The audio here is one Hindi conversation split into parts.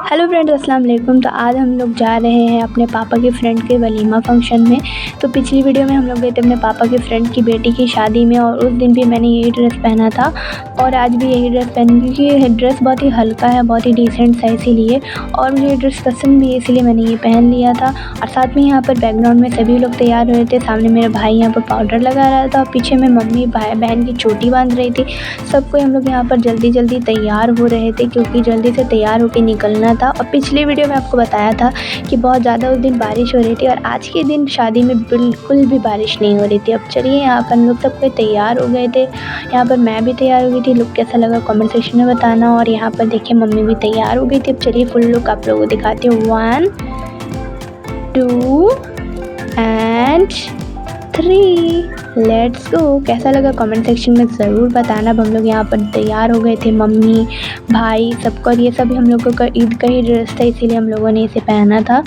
हेलो फ्रेंड्स, अस्सलाम वालेकुम। तो आज हम लोग जा रहे हैं अपने पापा के फ्रेंड के वलीमा फंक्शन में। तो पिछली वीडियो में हम लोग गए थे अपने पापा के फ्रेंड की बेटी की शादी में, और उस दिन भी मैंने यही ड्रेस पहना था और आज भी यही ड्रेस पहनी, क्योंकि ये ड्रेस बहुत ही हल्का है, बहुत ही डिसेंट सा, इसीलिए। और मुझे ये ड्रेस पसंद भी है, इसीलिए मैंने ये पहन लिया था। और साथ में यहाँ पर बैकग्राउंड में सभी लोग तैयार हो रहे थे। सामने मेरा भाई यहाँ पर पाउडर लगा रहा था और पीछे में मम्मी भाई बहन की चोटी बांध रही थी। सबको हम लोग यहाँ पर जल्दी जल्दी तैयार हो रहे थे, क्योंकि जल्दी से तैयार होकर निकलना था। और पिछले वीडियो में आपको बताया था कि बहुत ज़्यादा उस दिन बारिश हो रही थी, और आज के दिन शादी में बिल्कुल भी बारिश नहीं हो रही थी। अब चलिए, यहाँ पर हम लोग सब कोई तैयार हो गए थे। यहाँ पर मैं भी तैयार हो गई थी। लुक कैसा लगा कमेंट सेक्शन में बताना। और यहाँ पर देखिए मम्मी भी तैयार हो गई थी। अब चलिए फुल लुक आप लोगों को दिखाती हूँ। 1 2 एंड 3 लेट्स गो। कैसा लगा कमेंट सेक्शन में ज़रूर बताना। अब हम लोग यहाँ पर तैयार हो गए थे, मम्मी भाई सबको। और ये सभी हम लोगों का ईद का ही ड्रेस था, इसीलिए हम लोगों ने इसे पहना था।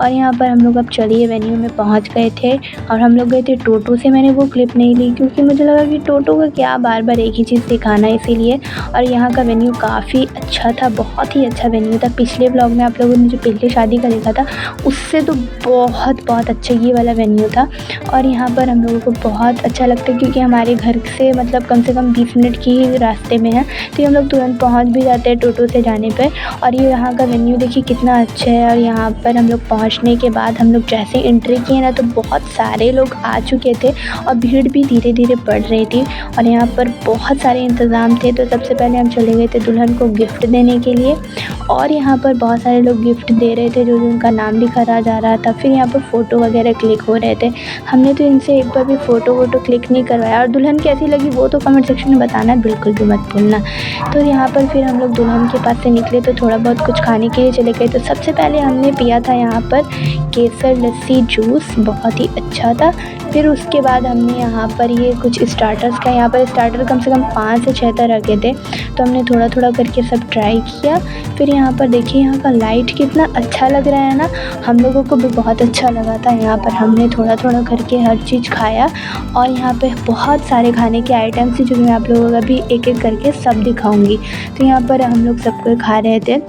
और यहाँ पर हम लोग अब चलिए वेन्यू में पहुँच गए थे, और हम लोग गए थे टोटो से। मैंने वो क्लिप नहीं ली, क्योंकि मुझे लगा कि टोटो का क्या बार बार एक ही चीज़ दिखाना, इसीलिए। और यहाँ का वेन्यू काफ़ी अच्छा था, बहुत ही अच्छा वेन्यू था। पिछले ब्लॉग में आप लोगों ने जो पिछले शादी का देखा था, उससे तो बहुत अच्छा ये वाला वेन्यू था। और यहाँ पर हम लोगों को बहुत अच्छा लगता है, क्योंकि हमारे घर से मतलब कम से कम 20 मिनट की ही रास्ते में है, तो हम लोग तुरंत पहुँच भी जाते हैं टोटो से जाने पे। और ये यहाँ का वेन्यू देखिए कितना अच्छा है। और यहाँ पर हम लोग पहुँचने के बाद हम लोग जैसे एंट्री किए ना, तो बहुत सारे लोग आ चुके थे और भीड़ भी धीरे धीरे बढ़ रही थी। और यहाँ पर बहुत सारे इंतज़ाम थे। तो सबसे पहले हम चले गए थे दुल्हन को गिफ्ट देने के लिए, और यहाँ पर बहुत सारे लोग गिफ्ट दे रहे थे, जो उनका नाम लिखा जा रहा था। फिर यहाँ पर फ़ोटो वगैरह क्लिक हो रहे थे। हमने तो इनसे एक बार भी फ़ोटो क्लिक नहीं करवाया। और दुल्हन कैसी लगी वो तो कमेंट सेक्शन में बताना बिल्कुल भी मत भूलना। तो यहाँ पर फिर हम लोग दुल्हन के पास से निकले, तो थोड़ा बहुत कुछ खाने के लिए चले गए। तो सबसे पहले हमने पिया था यहाँ पर केसर लस्सी जूस, बहुत ही अच्छा था। फिर उसके बाद हमने यहाँ पर ये कुछ स्टार्टर्स का, यहाँ पर स्टार्टर कम से कम 5 से 6 तरह के थे, तो हमने थोड़ा थोड़ा करके सब ट्राई किया। फिर यहाँ पर देखिए यहाँ का लाइट कितना अच्छा लग रहा है ना, हम लोगों को भी बहुत अच्छा लगा था। यहाँ पर हमने थोड़ा थोड़ा करके हर चीज़ खाया। और यहाँ पे बहुत सारे खाने के आइटम्स थी, जो मैं आप लोगों का भी एक एक करके सब दिखाऊंगी। तो यहाँ पर हम लोग सबको खा रहे थे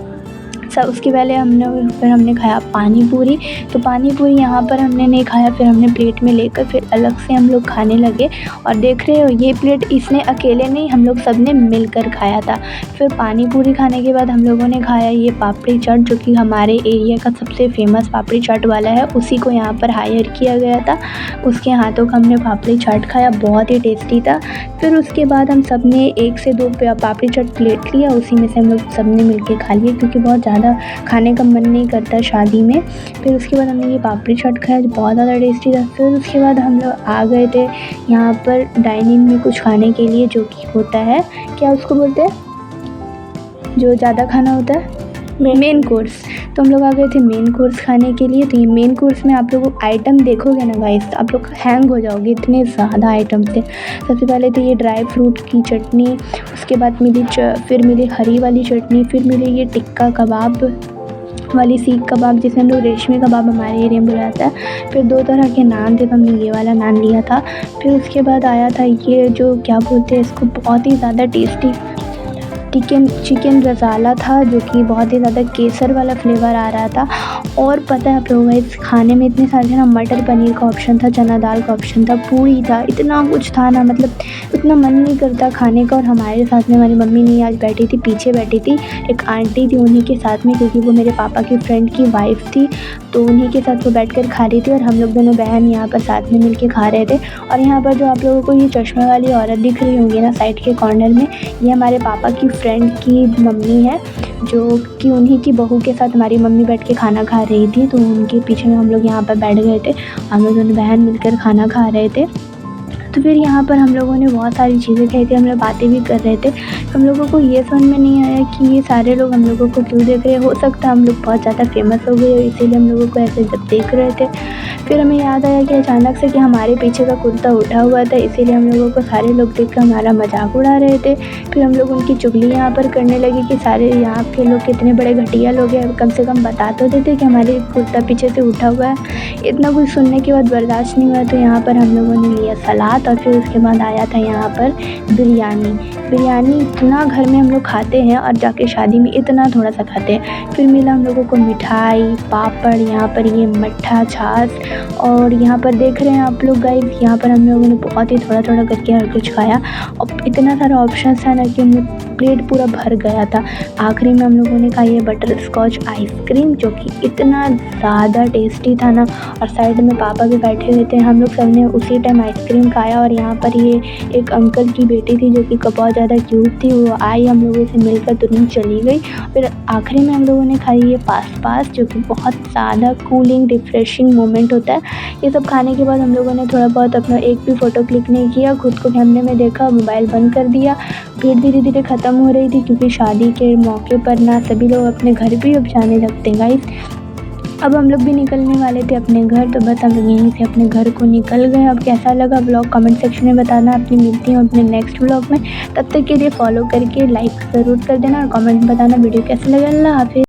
सब। उसके पहले हमने खाया पानी पूरी। तो पानी पूरी यहाँ पर हमने नहीं खाया, फिर हमने प्लेट में लेकर फिर अलग से हम लोग खाने लगे। और देख रहे हो ये प्लेट इसने अकेले नहीं, हम लोग सब ने मिलकर खाया था। फिर पानी पूरी खाने के बाद हम लोगों ने खाया ये पापड़ी चाट, जो कि हमारे एरिया का सबसे फेमस पापड़ी चाट वाला है, उसी को यहाँ पर हायर किया गया था। उसके हाथों का हमने पापड़ी चाट खाया, बहुत ही टेस्टी था। फिर उसके बाद हम सब ने 1 से 2 पापड़ी चाट प्लेट लिया, उसी में से हम लोग सब ने मिल के खा लिया, क्योंकि बहुत ज़्यादा खाने का मन नहीं करता शादी में। फिर उसके बाद हमने ये पापड़ी चाट खाया, जो बहुत ज़्यादा टेस्टी था। फिर उसके बाद हम लोग आ गए थे यहाँ पर डाइनिंग में कुछ खाने के लिए, जो कि होता है, क्या उसको बोलते हैं, जो ज़्यादा खाना होता है, मेन कोर्स। तो हम लोग आ गए थे मेन कोर्स खाने के लिए। तो ये मेन कोर्स में आप लोग आइटम देखोगे ना गाइस, आप लोग हैंग हो जाओगे, इतने ज़्यादा आइटम थे। सबसे पहले तो ये ड्राई फ्रूट की चटनी, उसके बाद फिर मिली हरी वाली चटनी, फिर मिली ये टिक्का कबाब वाली सीख कबाब, जिसे हम लोग रेशमी कबाब हमारे एरिया में बुलाता है। फिर 2 तरह के नान थे, तो हमने ये वाला नान लिया था। फिर उसके बाद आया था ये जो क्या बोलते हैं इसको, बहुत ही ज़्यादा टेस्टी चिकन रसाला था, जो कि बहुत ही ज़्यादा केसर वाला फ्लेवर आ रहा था। और पता है आप लोगों को इस खाने में इतने सारे ना, मटर पनीर का ऑप्शन था, चना दाल का ऑप्शन था, पूरी था, इतना कुछ था ना, मतलब इतना मन नहीं करता खाने का। और हमारे साथ में हमारी मम्मी नहीं आज बैठी थी, पीछे बैठी थी एक आंटी थी उन्हीं के साथ में, क्योंकि वो मेरे पापा की फ्रेंड की वाइफ थी, तो उन्हीं के साथ वो बैठकर खा रही थी। और हम लोग दोनों बहन यहाँ पर साथ में मिलके खा रहे थे। और यहाँ पर जो आप लोगों को ये चश्मे वाली औरत दिख रही होंगी ना साइड के कॉर्नर में, ये हमारे पापा की फ्रेंड की मम्मी है, जो कि उन्हीं की बहू के साथ हमारी मम्मी बैठ के खाना खा रही थी। तो उनके पीछे में हम लोग यहाँ पर बैठ गए थे, हम लोग दोनों बहन मिलकर खाना खा रहे थे। तो फिर यहाँ पर हम लोगों ने बहुत सारी चीज़ें खाई थी, हम लोग बातें भी कर रहे थे। हम लोगों को ये समझ में नहीं आया कि ये सारे लोग हम लोगों को क्यों देख रहे हैं। हो सकता है हम लोग बहुत ज़्यादा फेमस हो गए, इसीलिए हम लोगों को ऐसे जब देख रहे थे। फिर हमें याद आया कि अचानक से कि हमारे पीछे का कुर्ता उठा हुआ था, इसीलिए हम लोगों को सारे लोग देख कर हमारा मजाक उड़ा रहे थे। फिर हम लोग उनकी चुगली यहाँ पर करने लगे कि सारे यहाँ के लोग कितने बड़े घटिया लोग हैं, कम से कम बता तो देते कि हमारे कुर्ता पीछे से उठा हुआ है। इतना कुछ सुनने के बाद बर्दाश्त नहीं हुआ, तो यहाँ पर हम लोगों ने लिया सलाद। साथ। और फिर उसके बाद आया था यहाँ पर बिरयानी इतना घर में हम लोग खाते हैं और जाके शादी में इतना थोड़ा सा खाते हैं। फिर मिला हम लोगों को मिठाई, पापड़, यहाँ पर ये मट्ठा, छाछ। और यहाँ पर देख रहे हैं आप लोग गाइस, यहाँ पर हम लोगों ने बहुत ही थोड़ा थोड़ा करके हर कुछ खाया और इतना सारा ऑप्शन था ना कि हमें प्लेट पूरा भर गया था। आखिरी में हम लोगों ने खाई है बटर स्कॉच आइसक्रीम, जो कि इतना ज़्यादा टेस्टी था ना। और साइड में पापा भी बैठे हुए थे, हम लोग सब ने उसी टाइम आइसक्रीम खाया। और यहाँ पर ये एक अंकल की बेटी थी जो कि बहुत ज़्यादा क्यूट थी, वो आई, हम लोगों से मिलकर तुरंत चली गई। फिर आखिरी में हम लोगों ने खाई ये पास जो कि बहुत ज़्यादा कूलिंग रिफ्रेशिंग मोमेंट होता है। ये सब खाने के बाद हम लोगों ने थोड़ा बहुत अपना एक भी फ़ोटो क्लिक नहीं किया, खुद को कैमरे में देखा, मोबाइल बंद कर दिया। भीड़ धीरे धीरे ख़त्म हो रही थी क्योंकि शादी के मौके पर ना सभी लोग अपने घर भी अब जाने लगते हैं गाइस। अब हम लोग भी निकलने वाले थे अपने घर, तो बस हम लोग यहीं से अपने घर को निकल गए। अब कैसा लगा व्लॉग कमेंट सेक्शन में बताना। अपनी मिलती हूँ अपने नेक्स्ट व्लॉग में, तब तक के लिए फॉलो करके लाइक ज़रूर कर देना और कमेंट बताना वीडियो कैसा लगा। अल्लाह हाफिज़।